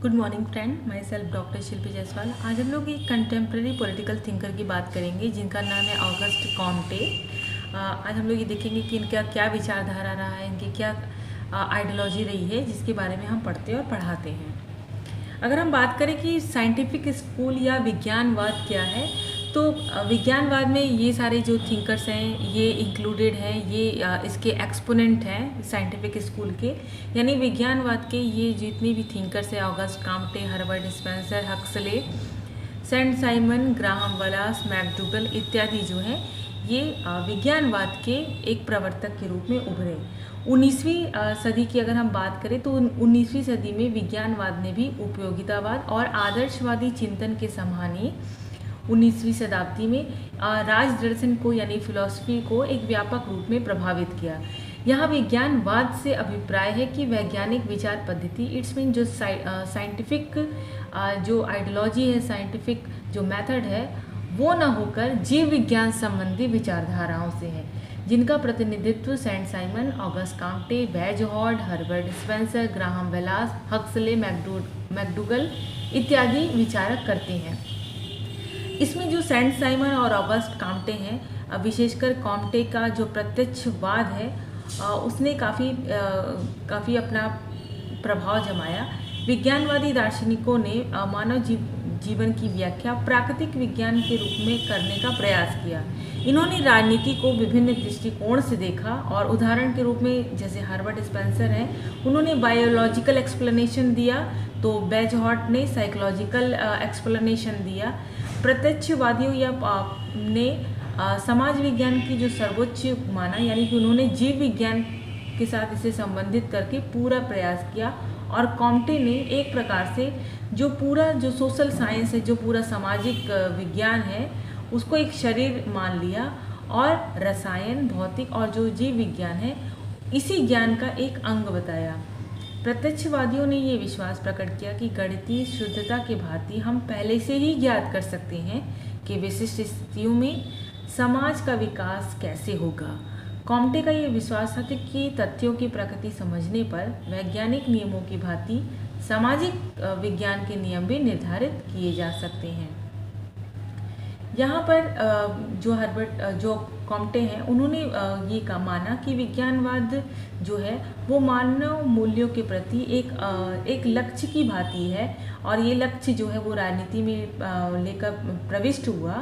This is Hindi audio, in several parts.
Good morning friend, myself doctor Shilpi Jaiswal. आज हम लोग एक कंटेम्प्रेरी पॉलिटिकल थिंकर की बात करेंगे जिनका नाम है ऑगस्ट कॉम्टे। आज हम लोग ये देखेंगे कि इनका क्या विचारधारा रहा है, इनकी क्या आइडियोलॉजी रही है, जिसके बारे में हम पढ़ते और पढ़ाते हैं। अगर हम बात करें कि साइंटिफिक स्कूल या विज्ञानवाद क्या है, तो विज्ञानवाद में ये सारे जो थिंकर्स हैं ये इंक्लूडेड हैं, ये इसके एक्सपोनेंट हैं साइंटिफिक स्कूल के। यानी विज्ञानवाद के ये जितने भी थिंकर्स हैं, Auguste Comte, Herbert Spencer, Huxley, Saint Simon, Graham Wells, McDougall इत्यादि जो हैं ये विज्ञानवाद के एक प्रवर्तक के रूप में उभरे। 19वीं सदी की अगर हम बात करें तो 19वीं सदी में विज्ञानवाद ने भी उपयोगितावाद और आदर्शवादी चिंतन के समान 19वीं शताब्दी में राज दर्शन को यानी फिलॉसफी को एक व्यापक रूप में प्रभावित किया। यहाँ विज्ञानवाद से अभिप्राय है कि वैज्ञानिक विचार पद्धति, इट्स मीन जो साइंटिफिक जो आइडियोलॉजी है, साइंटिफिक जो मेथड है, वो न होकर जीव विज्ञान संबंधी विचारधाराओं से है, जिनका प्रतिनिधित्व Saint Simon, Auguste Comte, Bagehot, Herbert Spencer, Graham Wallas, Huxley, McDougall इत्यादि विचारक करते हैं। इसमें जो सेंट साइमन और ऑगस्ट कॉम्टे हैं, विशेषकर कॉम्टे का जो प्रत्यक्षवाद है उसने काफ़ी अपना प्रभाव जमाया। विज्ञानवादी दार्शनिकों ने मानव जीवन की व्याख्या प्राकृतिक विज्ञान के रूप में करने का प्रयास किया। इन्होंने राजनीति को विभिन्न दृष्टिकोण से देखा और उदाहरण के रूप में जैसे हर्बर्ट स्पेंसर हैं, उन्होंने बायोलॉजिकल एक्सप्लेनेशन दिया, तो बैजहॉर्ट ने साइकोलॉजिकल एक्सप्लेनेशन दिया। प्रत्यक्षवादियों ने समाज विज्ञान की जो सर्वोच्च माना, यानी कि उन्होंने जीव विज्ञान के साथ इसे संबंधित करके पूरा प्रयास किया। और कॉम्टे ने एक प्रकार से जो सोशल साइंस है, जो पूरा सामाजिक विज्ञान है, उसको एक शरीर मान लिया और रसायन, भौतिक और जो जीव विज्ञान है, इसी ज्ञान का एक अंग बताया। प्रत्यक्षवादियों ने ये विश्वास प्रकट किया कि गणितीय शुद्धता के भांति हम पहले से ही ज्ञात कर सकते हैं कि विशिष्ट स्थितियों में समाज का विकास कैसे होगा। कॉम्टे का ये विश्वास था कि तथ्यों की प्रकृति समझने पर वैज्ञानिक नियमों की भांति सामाजिक विज्ञान के नियम भी निर्धारित किए जा सकते हैं। यहाँ पर जो कॉम्टे हैं, उन्होंने ये माना कि विज्ञानवाद जो है वो मानव मूल्यों के प्रति एक लक्ष्य की भांति है, और ये लक्ष्य जो है वो राजनीति में लेकर प्रविष्ट हुआ।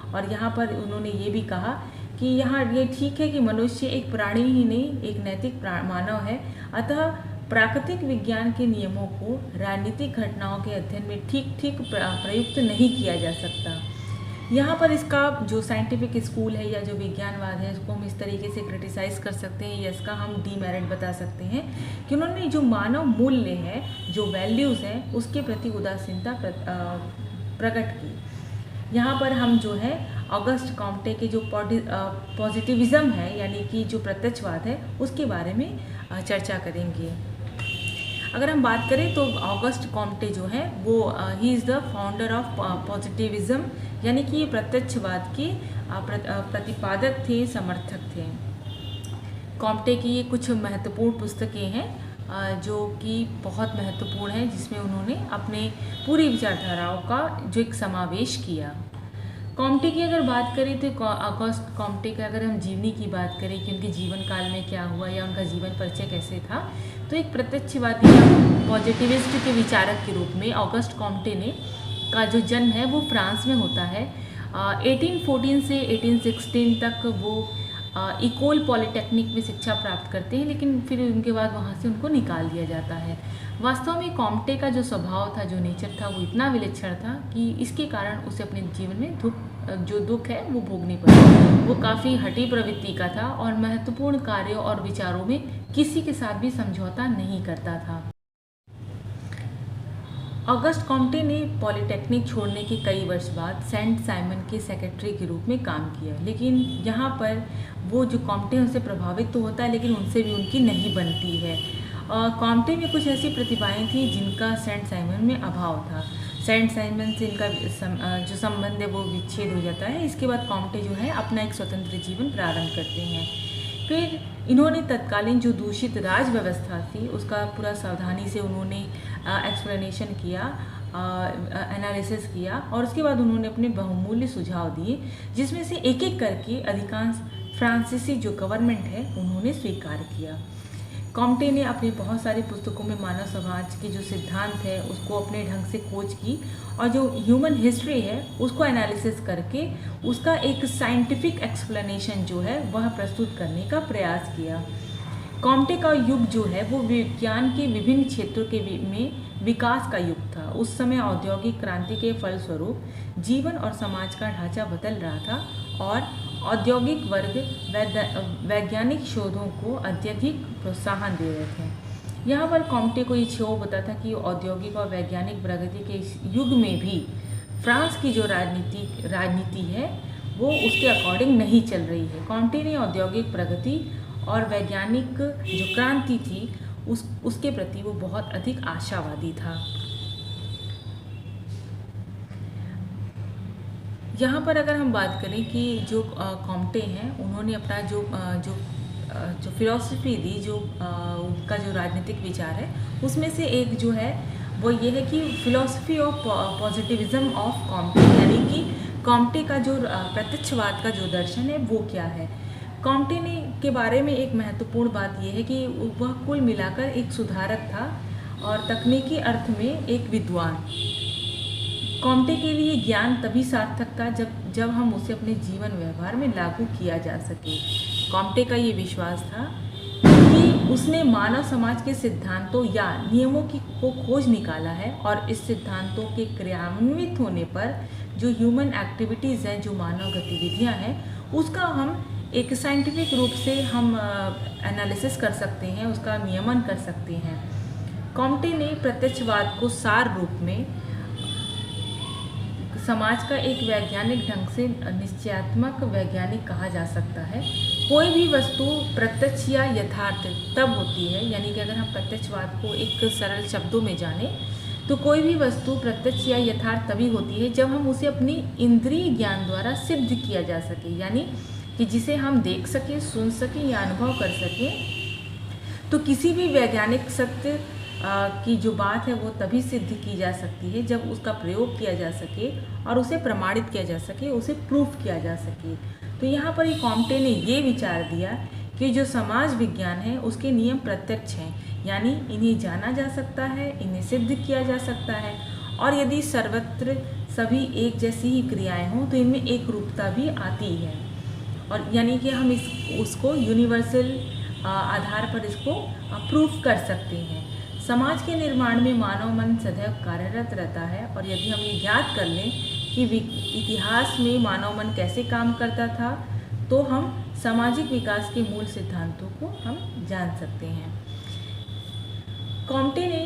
और यहाँ पर उन्होंने ये भी कहा कि यहाँ ये ठीक है कि मनुष्य एक प्राणी ही नहीं, एक नैतिक मानव है, अतः प्राकृतिक विज्ञान के नियमों को राजनीतिक घटनाओं के अध्ययन में ठीक प्रयुक्त नहीं किया जा सकता। यहाँ पर इसका जो साइंटिफिक स्कूल है या जो विज्ञानवाद है, इसको हम इस तरीके से क्रिटिसाइज़ कर सकते हैं या इसका हम डीमेरिट बता सकते हैं कि उन्होंने जो मानव मूल्य है, जो वैल्यूज़ हैं, उसके प्रति उदासीनता प्रकट की। यहाँ पर हम जो है ऑगस्ट कॉम्टे के जो पॉजिटिविज़म है, यानी कि जो प्रत्यक्षवाद है, उसके बारे में चर्चा करेंगे। अगर हम बात करें तो ऑगस्ट कॉम्टे जो है वो he is the founder of positivism, यानी कि ये प्रत्यक्षवाद के प्रतिपादक थे, समर्थक थे। कॉम्टे की ये कुछ महत्वपूर्ण पुस्तकें हैं जो कि बहुत महत्वपूर्ण हैं, जिसमें उन्होंने अपने पूरी विचारधाराओं का जो एक समावेश किया। कॉम्टे की अगर बात करें तो ऑगस्ट कॉम्टे का अगर हम जीवनी की बात करें कि उनके जीवन काल में क्या हुआ या उनका जीवन परिचय कैसे था, तो एक प्रत्यक्षवादी या पॉजिटिविस्ट के विचारक के रूप में ऑगस्ट कॉम्टे का जो जन्म है वो फ्रांस में होता है। 1814 से 1816 तक वो इकोल पॉलिटेक्निक में शिक्षा प्राप्त करते हैं, लेकिन फिर उनके बाद वहाँ से उनको निकाल दिया जाता है। वास्तव में कॉम्टे का जो स्वभाव था, जो नेचर था, वो इतना विलक्षण था कि इसके कारण उसे अपने जीवन में दुख है वो भोगने पड़े। वो काफ़ी हठी प्रवृत्ति का था और महत्वपूर्ण कार्यों और विचारों में किसी के साथ भी समझौता नहीं करता था। ऑगस्ट कॉम्टे ने पॉलिटेक्निक छोड़ने के कई वर्ष बाद सेंट साइमन के सेक्रेटरी के रूप में काम किया, लेकिन यहाँ पर वो जो कॉम्टे उनसे प्रभावित तो होता है, लेकिन उनसे भी उनकी नहीं बनती है। कॉम्टे में कुछ ऐसी प्रतिभाएं थी जिनका सेंट साइमन में अभाव था। सेंट साइमन से इनका जो संबंध है वो विच्छेद हो जाता है। इसके बाद कॉम्टे जो है अपना एक स्वतंत्र जीवन प्रारंभ करते हैं। फिर इन्होंने तत्कालीन जो दूषित राज व्यवस्था थी उसका पूरा सावधानी से उन्होंने एक्सप्लेनेशन किया, एनालिसिस किया, और उसके बाद उन्होंने अपने बहुमूल्य सुझाव दिए, जिसमें से एक एक करके अधिकांश फ्रांसीसी जो गवर्नमेंट है उन्होंने स्वीकार किया। कॉम्टे ने अपनी बहुत सारी पुस्तकों में मानव समाज के जो सिद्धांत है उसको अपने ढंग से खोज की, और जो ह्यूमन हिस्ट्री है उसको एनालिसिस करके उसका एक साइंटिफिक एक्सप्लेनेशन जो है वह प्रस्तुत करने का प्रयास किया। कॉम्टे का युग जो है वो विज्ञान के विभिन्न क्षेत्रों के में विकास का युग था। उस समय औद्योगिक क्रांति के फलस्वरूप जीवन और समाज का ढांचा बदल रहा था और औद्योगिक वर्ग वैज्ञानिक शोधों को अत्यधिक प्रोत्साहन दे रहे थे। यहाँ पर कॉम्टे को ये क्षोभ होता था कि औद्योगिक और वैज्ञानिक प्रगति के इस युग में भी फ्रांस की जो राजनीति है वो उसके अकॉर्डिंग नहीं चल रही है। कॉम्टे ने औद्योगिक प्रगति और वैज्ञानिक जो क्रांति थी उसके प्रति वो बहुत अधिक आशावादी था। यहाँ पर अगर हम बात करें कि जो कॉम्टे हैं उन्होंने अपना जो फिलॉसफी दी, जो उनका जो राजनीतिक विचार है उसमें से एक जो है वो ये है कि philosophy of positivism of Comte, यानी कि कॉम्टे का जो प्रत्यक्षवाद का जो दर्शन है वो क्या है। कॉम्टे ने के बारे में एक महत्वपूर्ण बात यह है कि वह कुल मिलाकर एक सुधारक था और तकनीकी अर्थ में एक विद्वान। कॉम्टे के लिए ज्ञान तभी सार्थक था जब हम उसे अपने जीवन व्यवहार में लागू किया जा सके। कॉम्टे का ये विश्वास था कि उसने मानव समाज के सिद्धांतों या नियमों को खोज निकाला है और इस सिद्धांतों के क्रियान्वित होने पर जो ह्यूमन एक्टिविटीज़ हैं, जो मानव गतिविधियां हैं, उसका हम एक साइंटिफिक रूप से हम एनालिसिस कर सकते हैं, उसका नियमन कर सकते हैं। कॉम्टे ने प्रत्यक्षवाद को सार रूप में समाज का एक वैज्ञानिक ढंग से निश्चयात्मक वैज्ञानिक कहा जा सकता है। कोई भी वस्तु प्रत्यक्ष या यथार्थ तब होती है, यानी कि अगर हम प्रत्यक्षवाद को एक सरल शब्दों में जाने तो कोई भी वस्तु प्रत्यक्ष या यथार्थ तभी होती है जब हम उसे अपनी इंद्रिय ज्ञान द्वारा सिद्ध किया जा सके, यानी कि जिसे हम देख सकें, सुन सकें या अनुभव कर सकें। तो किसी भी वैज्ञानिक सत्य की जो बात है वो तभी सिद्ध की जा सकती है जब उसका प्रयोग किया जा सके और उसे प्रमाणित किया जा सके, उसे प्रूफ किया जा सके। तो यहाँ पर कॉम्टे ने ये विचार दिया कि जो समाज विज्ञान है उसके नियम प्रत्यक्ष हैं, यानी इन्हें जाना जा सकता है, इन्हें सिद्ध किया जा सकता है, और यदि सर्वत्र सभी एक जैसी ही क्रियाएं हों तो इनमें एक रूपता भी आती है, और यानी कि हम उसको यूनिवर्सल आधार पर इसको प्रूफ कर सकते हैं। समाज के निर्माण में मानव मन सदैव कार्यरत रहता है, और यदि हम ये ज्ञात कर लें कि इतिहास में मानव मन कैसे काम करता था तो हम सामाजिक विकास के मूल सिद्धांतों को हम जान सकते हैं। कॉम्टे ने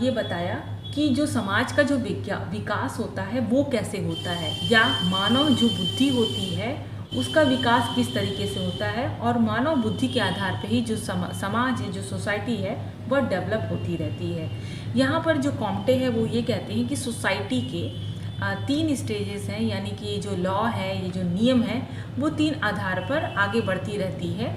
ये बताया कि जो समाज का जो विकास होता है वो कैसे होता है, या मानव जो बुद्धि होती है उसका विकास किस तरीके से होता है, और मानव बुद्धि के आधार पर ही जो समाज है, जो सोसाइटी है, वह डेवलप होती रहती है। यहाँ पर जो कॉम्टे है वो ये कहते हैं कि सोसाइटी के 3 स्टेजेस हैं, यानी कि ये जो लॉ है, ये जो नियम है, वो 3 आधार पर आगे बढ़ती रहती है।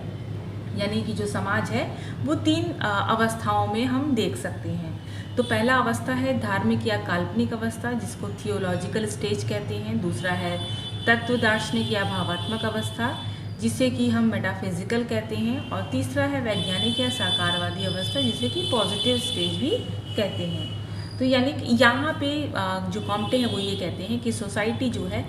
यानी कि जो समाज है वो 3 अवस्थाओं में हम देख सकते हैं। तो पहला अवस्था है धार्मिक या काल्पनिक अवस्था, जिसको थियोलॉजिकल स्टेज कहते हैं। दूसरा है तत्व दार्शनिक या भावात्मक अवस्था, जिसे कि हम मेटाफिजिकल कहते हैं। और तीसरा है वैज्ञानिक या साकारवादी अवस्था, जिसे कि पॉजिटिव स्टेज भी कहते हैं। तो यानी कि यहाँ पे जो कॉम्टे हैं वो ये कहते हैं कि सोसाइटी जो है,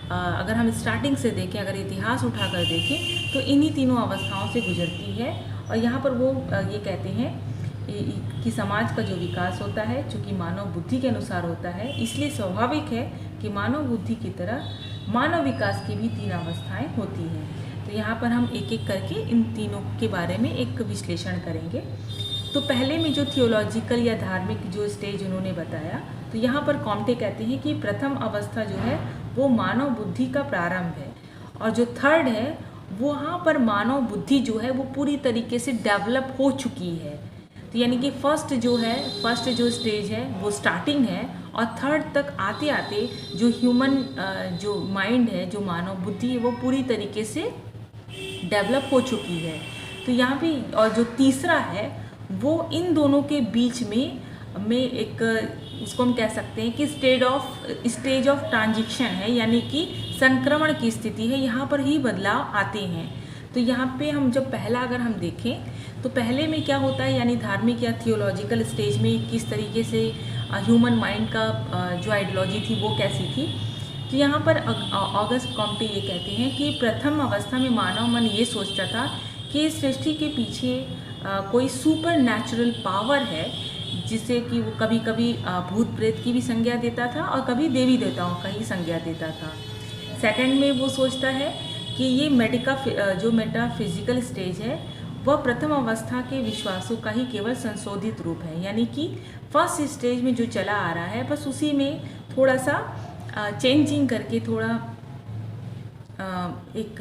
अगर हम स्टार्टिंग से देखें, अगर इतिहास उठाकर देखें तो इन्हीं तीनों अवस्थाओं से गुजरती है। और यहाँ पर वो ये कहते हैं कि समाज का जो विकास होता है चूँकि मानव बुद्धि के अनुसार होता है, इसलिए स्वाभाविक है कि मानव बुद्धि की तरह मानव विकास की भी 3 अवस्थाएं होती हैं। तो यहाँ पर हम एक एक करके इन तीनों के बारे में एक विश्लेषण करेंगे। तो पहले में जो थियोलॉजिकल या धार्मिक जो स्टेज उन्होंने बताया, तो यहाँ पर कॉम्टे कहते हैं कि प्रथम अवस्था जो है वो मानव बुद्धि का प्रारंभ है, और जो थर्ड है वहाँ पर मानव बुद्धि जो है वो पूरी तरीके से डेवलप हो चुकी है। तो यानी कि फर्स्ट जो स्टेज है वो स्टार्टिंग है, और थर्ड तक आते आते जो ह्यूमन जो माइंड है, जो मानव बुद्धि है, वो पूरी तरीके से डेवलप हो चुकी है। तो यहाँ पे और जो तीसरा है वो इन दोनों के बीच में एक उसको हम कह सकते हैं कि स्टेज ऑफ ट्रांजिशन है, यानी कि संक्रमण की स्थिति है, यहाँ पर ही बदलाव आते हैं। तो यहाँ पे हम जब पहला अगर हम देखें तो पहले में क्या होता है, यानी धार्मिक या थियोलॉजिकल स्टेज में किस तरीके से ह्यूमन माइंड का जो आइडियोलॉजी थी वो कैसी थी। तो यहाँ पर ऑगस्ट कॉम्टे ये कहते हैं कि प्रथम अवस्था में मानव मन ये सोचता था कि इस सृष्टि के पीछे कोई सुपर नेचुरल पावर है, जिसे कि वो कभी कभी भूत प्रेत की भी संज्ञा देता था और कभी देवी देवताओं का ही संज्ञा देता था। सेकंड में वो सोचता है कि ये मेटाफिजिकल स्टेज है वह प्रथम अवस्था के विश्वासों का ही केवल संशोधित रूप है, यानी कि फर्स्ट स्टेज में जो चला आ रहा है बस उसी में थोड़ा सा चेंजिंग करके थोड़ा एक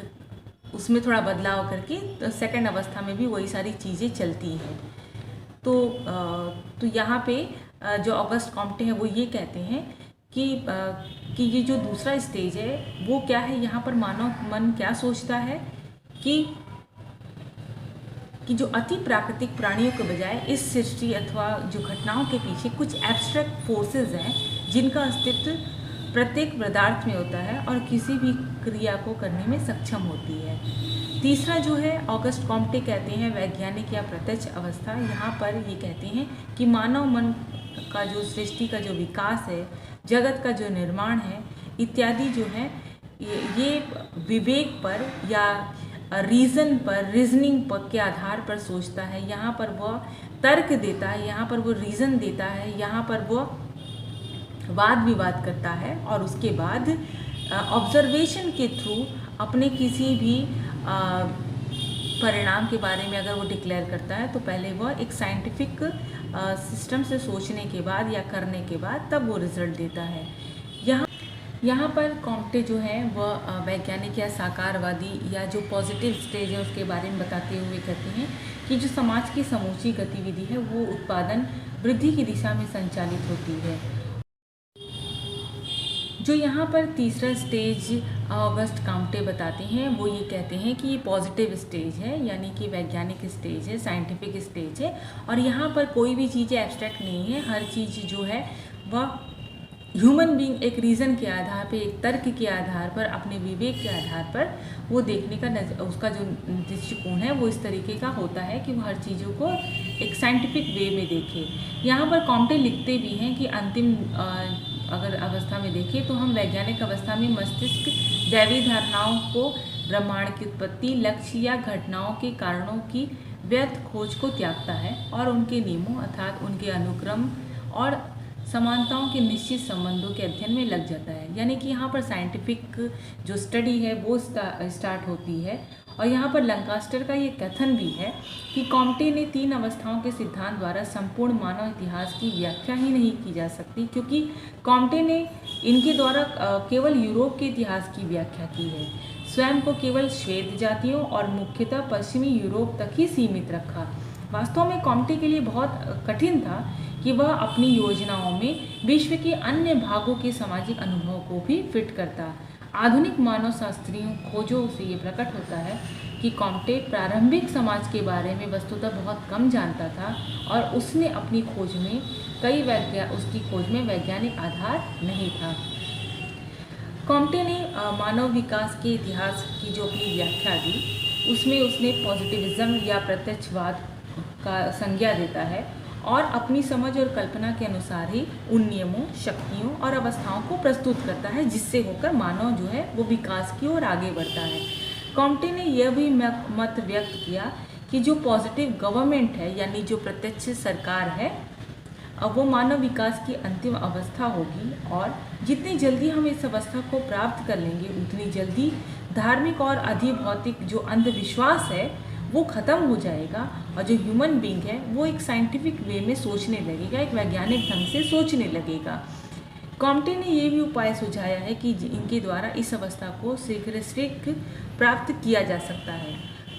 उसमें थोड़ा बदलाव करके तो सेकंड अवस्था में भी वही सारी चीज़ें चलती हैं। तो यहाँ पे जो ऑगस्ट कॉम्टे हैं वो ये कहते हैं कि ये जो दूसरा स्टेज है वो क्या है, यहाँ पर मानव मन क्या सोचता है कि जो अति प्राकृतिक प्राणियों के बजाय इस सृष्टि अथवा जो घटनाओं के पीछे कुछ एब्स्ट्रैक्ट फोर्सेस हैं जिनका अस्तित्व प्रत्येक पदार्थ में होता है और किसी भी क्रिया को करने में सक्षम होती है। तीसरा जो है ऑगस्ट कॉम्टे कहते हैं वैज्ञानिक या प्रत्यक्ष अवस्था। यहाँ पर ये कहते हैं कि मानव मन का जो सृष्टि का जो विकास है, जगत का जो निर्माण है इत्यादि जो है ये विवेक पर या रीजनिंग पर के आधार पर सोचता है। यहाँ पर वह तर्क देता है, यहाँ पर वो रीज़न देता है, यहाँ पर वह वाद विवाद करता है और उसके बाद ऑब्जर्वेशन के थ्रू अपने किसी भी परिणाम के बारे में अगर वो डिक्लेयर करता है तो पहले वह एक साइंटिफिक सिस्टम से सोचने के बाद या करने के बाद तब वो रिजल्ट देता है। यहाँ पर कॉम्टे जो है वह वैज्ञानिक या साकारवादी या जो पॉजिटिव स्टेज है उसके बारे में बताते हुए कहते हैं कि जो समाज की समूची गतिविधि है वो उत्पादन वृद्धि की दिशा में संचालित होती है। जो यहाँ पर तीसरा स्टेज ऑगस्ट कॉम्टे बताते हैं वो ये कहते हैं कि ये पॉजिटिव स्टेज है, यानी कि वैज्ञानिक स्टेज है, साइंटिफिक स्टेज है और यहाँ पर कोई भी चीज़ें एब्स्ट्रैक्ट नहीं है। हर चीज़ जो है वह ह्यूमन बीइंग एक रीज़न के आधार पर, एक तर्क के आधार पर, अपने विवेक के आधार पर वो देखने का उसका जो दृष्टिकोण है वो इस तरीके का होता है कि वो हर चीज़ों को एक साइंटिफिक वे में देखे। यहाँ पर कॉम्टे लिखते भी हैं कि अंतिम अगर अवस्था में देखें तो हम वैज्ञानिक अवस्था में मस्तिष्क दैवी धारणाओं को, ब्रह्मांड की उत्पत्ति, लक्ष्य या घटनाओं के कारणों की व्यर्थ खोज को त्यागता है और उनके नियमों अर्थात उनके अनुक्रम और समानताओं के निश्चित संबंधों के अध्ययन में लग जाता है। यानी कि यहाँ पर साइंटिफिक जो स्टडी है वो स्टार्ट होती है। और यहाँ पर लंकास्टर का ये कथन भी है कि कॉम्टे ने 3 अवस्थाओं के सिद्धांत द्वारा संपूर्ण मानव इतिहास की व्याख्या ही नहीं की जा सकती, क्योंकि कॉम्टे ने इनके द्वारा केवल यूरोप के इतिहास की व्याख्या की है, स्वयं को केवल श्वेत जातियों और मुख्यतः पश्चिमी यूरोप तक ही सीमित रखा। वास्तव में कॉम्टे के लिए बहुत कठिन था कि वह अपनी योजनाओं में विश्व के अन्य भागों के सामाजिक अनुभवों को भी फिट करता। आधुनिक मानव शास्त्रियों खोजों से ये प्रकट होता है कि कॉम्टे प्रारंभिक समाज के बारे में वस्तुतः बहुत कम जानता था और उसने अपनी खोज में उसकी खोज में वैज्ञानिक आधार नहीं था। कॉम्टे ने मानव विकास के इतिहास की जो अपनी व्याख्या दी उसमें उसने पॉजिटिविज्म या प्रत्यक्षवाद का संज्ञा देता है और अपनी समझ और कल्पना के अनुसार ही उन नियमों, शक्तियों और अवस्थाओं को प्रस्तुत करता है जिससे होकर मानव जो है वो विकास की ओर आगे बढ़ता है। कॉम्टे ने यह भी मत व्यक्त किया कि जो पॉजिटिव गवर्नमेंट है, यानी जो प्रत्यक्ष सरकार है, अब वो मानव विकास की अंतिम अवस्था होगी और जितनी जल्दी हम इस अवस्था को प्राप्त कर लेंगे उतनी जल्दी धार्मिक और अधिभौतिक जो अंधविश्वास है वो ख़त्म हो जाएगा और जो ह्यूमन बीइंग है वो एक साइंटिफिक वे में सोचने लगेगा, एक वैज्ञानिक ढंग से सोचने लगेगा। कॉम्टे ने ये भी उपाय सुझाया है कि इनके द्वारा इस अवस्था को शीघ्र प्राप्त किया जा सकता है।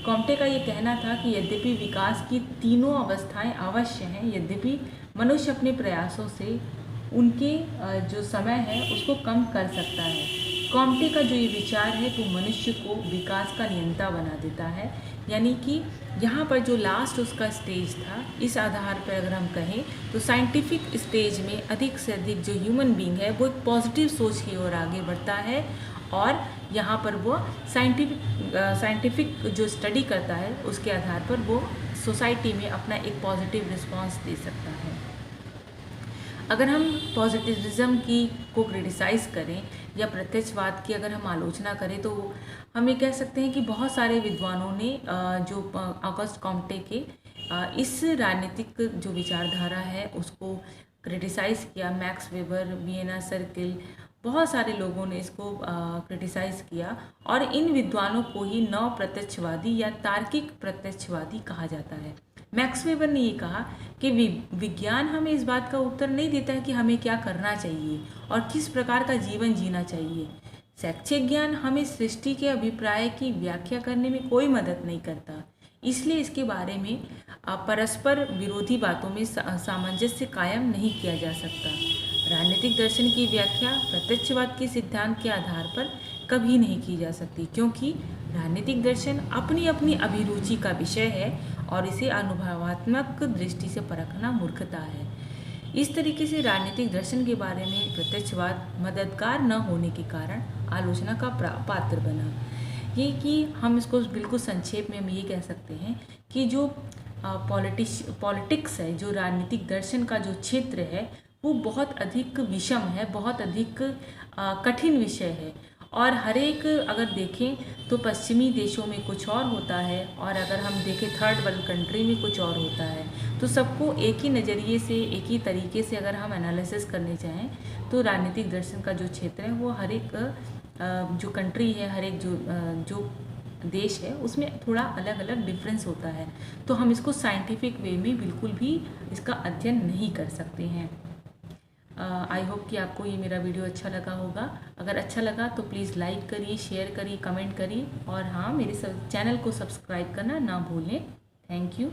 कॉम्टे का ये कहना था कि यद्यपि विकास की तीनों अवस्थाएं अवश्य हैं, यद्यपि मनुष्य अपने प्रयासों से उनके जो समय है उसको कम कर सकता है। कॉम्टे का जो ये विचार है वो मनुष्य को विकास का नियंता बना देता है, यानी कि यहाँ पर जो लास्ट उसका स्टेज था, इस आधार पर अगर हम कहें तो साइंटिफिक स्टेज में अधिक से अधिक जो ह्यूमन बीइंग है वो एक पॉजिटिव सोच की ओर आगे बढ़ता है, और यहाँ पर वो साइंटिफिक जो स्टडी करता है उसके आधार पर वो सोसाइटी में अपना एक पॉजिटिव रिस्पांस दे सकता है। अगर हम पॉजिटिविज्म की को क्रिटिसाइज़ करें या प्रत्यक्षवाद की अगर हम आलोचना करें तो हम ये कह सकते हैं कि बहुत सारे विद्वानों ने जो ऑगस्ट कॉम्टे के इस राजनीतिक जो विचारधारा है उसको क्रिटिसाइज़ किया। मैक्स वेबर, वियना सर्किल, बहुत सारे लोगों ने इसको क्रिटिसाइज़ किया, और इन विद्वानों को ही नव प्रत्यक्षवादी या तार्किक प्रत्यक्षवादी कहा जाता है। मैक्स वेबर ने ये कहा कि विज्ञान हमें इस बात का उत्तर नहीं देता है कि हमें क्या करना चाहिए और किस प्रकार का जीवन जीना चाहिए। शैक्षिक ज्ञान हमें सृष्टि के अभिप्राय की व्याख्या करने में कोई मदद नहीं करता, इसलिए इसके बारे में परस्पर विरोधी बातों में सामंजस्य कायम नहीं किया जा सकता। राजनीतिक दर्शन की व्याख्या प्रत्यक्षवाद के सिद्धांत के आधार पर कभी नहीं की जा सकती, क्योंकि राजनीतिक दर्शन अपनी अपनी अभिरुचि का विषय है और इसे अनुभवात्मक दृष्टि से परखना मूर्खता है। इस तरीके से राजनीतिक दर्शन के बारे में प्रत्यक्षवाद मददगार न होने के कारण आलोचना का पात्र बना। ये कि हम इसको बिल्कुल संक्षेप में हम ये कह सकते हैं कि जो पॉलिटिक्स है, जो राजनीतिक दर्शन का जो क्षेत्र है वो बहुत अधिक विषम है, बहुत अधिक कठिन विषय है, और हर एक अगर देखें तो पश्चिमी देशों में कुछ और होता है और अगर हम देखें थर्ड वर्ल्ड कंट्री में कुछ और होता है। तो सबको एक ही नज़रिए से, एक ही तरीके से अगर हम एनालिसिस करने चाहें तो राजनीतिक दर्शन का जो क्षेत्र है वो हर एक जो कंट्री है, हर एक जो देश है उसमें थोड़ा अलग अलग डिफरेंस होता है। तो हम इसको साइंटिफिक वे में बिल्कुल भी इसका अध्ययन नहीं कर सकते हैं। आई होप कि आपको ये मेरा वीडियो अच्छा लगा होगा। अगर अच्छा लगा तो प्लीज़ लाइक करिए, शेयर करिए, कमेंट करिए, और हाँ, मेरे चैनल को सब्सक्राइब करना ना भूलें। Thank you.